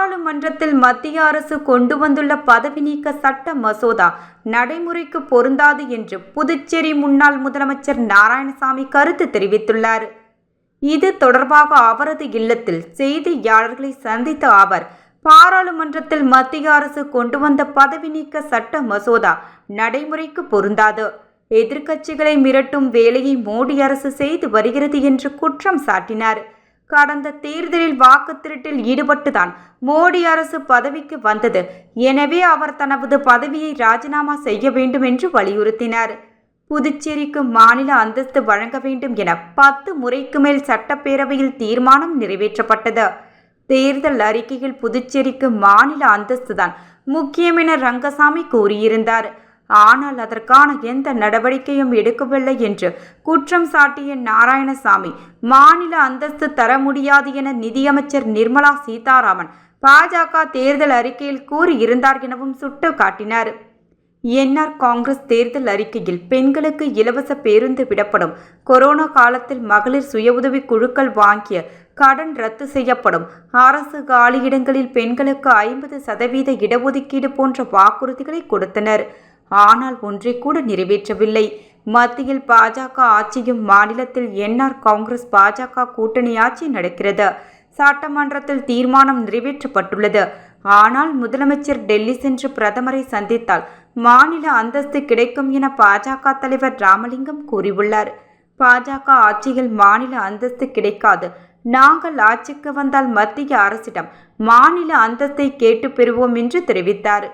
பாராளுமன்றத்தில் மத்திய அரசு கொண்டு வந்துள்ள பதவி நீக்க சட்ட மசோதா நடைமுறைக்கு பொருந்தாது என்று புதுச்சேரி முன்னாள் முதலமைச்சர் நாராயணசாமி கருத்து தெரிவித்துள்ளார். இது தொடர்பாக அவரது இல்லத்தில் செய்தியாளர்களை சந்தித்த அவர், பாராளுமன்றத்தில் மத்திய அரசு கொண்டு வந்த பதவி நீக்க சட்ட மசோதா நடைமுறைக்கு பொருந்தாது, எதிர்க்கட்சிகளை மிரட்டும் வேலையை மோடி அரசு செய்து வருகிறது என்று குற்றம் சாட்டினார். கடந்த தேர்தலில் வாக்கு திருட்டில் ஈடுபட்டுதான் மோடி அரசு பதவிக்கு வந்தது. எனவே அவர் தனது பதவியை ராஜினாமா செய்ய வேண்டும் என்று வலியுறுத்தினார். புதுச்சேரிக்கு மாநில அந்தஸ்து வழங்க வேண்டும் என 10 முறைக்கு மேல் சட்டப்பேரவையில் தீர்மானம் நிறைவேற்றப்பட்டது. தேர்தல் அறிக்கையில் புதுச்சேரிக்கு மாநில அந்தஸ்துதான் முக்கியம் என ரங்கசாமி கூறியிருந்தார். ஆனால் அதற்கான எந்த நடவடிக்கையும் எடுக்கவில்லை என்று குற்றம் சாட்டிய நாராயணசாமி, மாநில அந்தஸ்து தர முடியாது என நிதியமைச்சர் நிர்மலா சீதாராமன் பாஜக தேர்தல் அறிக்கையில் கூறியிருந்தார் எனவும் சுட்டிக்காட்டினார். என்ஆர் காங்கிரஸ் தேர்தல் அறிக்கையில் பெண்களுக்கு இலவச பேருந்து விடப்படும், கொரோனா காலத்தில் மகளிர் சுய உதவி குழுக்கள் வாங்கிய கடன் ரத்து செய்யப்படும், அரசு காலியிடங்களில் பெண்களுக்கு 50% இடஒதுக்கீடு போன்ற வாக்குறுதிகளை கொடுத்தனர். ஆனால் ஒன்றை கூட நிறைவேற்றவில்லை. மத்தியில் பாஜக ஆட்சியும் மாநிலத்தில் என்ஆர் காங்கிரஸ் பாஜக கூட்டணி ஆட்சி நடக்கிறது. சட்டமன்றத்தில் தீர்மானம் நிறைவேற்றப்பட்டுள்ளது. ஆனால் முதலமைச்சர் டெல்லி சென்று பிரதமரை சந்தித்தால் மாநில அந்தஸ்து கிடைக்கும் என பாஜக தலைவர் ராமலிங்கம் கூறியுள்ளார். பாஜக ஆட்சியில் மாநில அந்தஸ்து கிடைக்காது. நாங்கள் ஆட்சிக்கு வந்தால் மத்திய அரசிடம் மாநில அந்தஸ்தை கேட்டு பெறுவோம் என்று தெரிவித்தார்.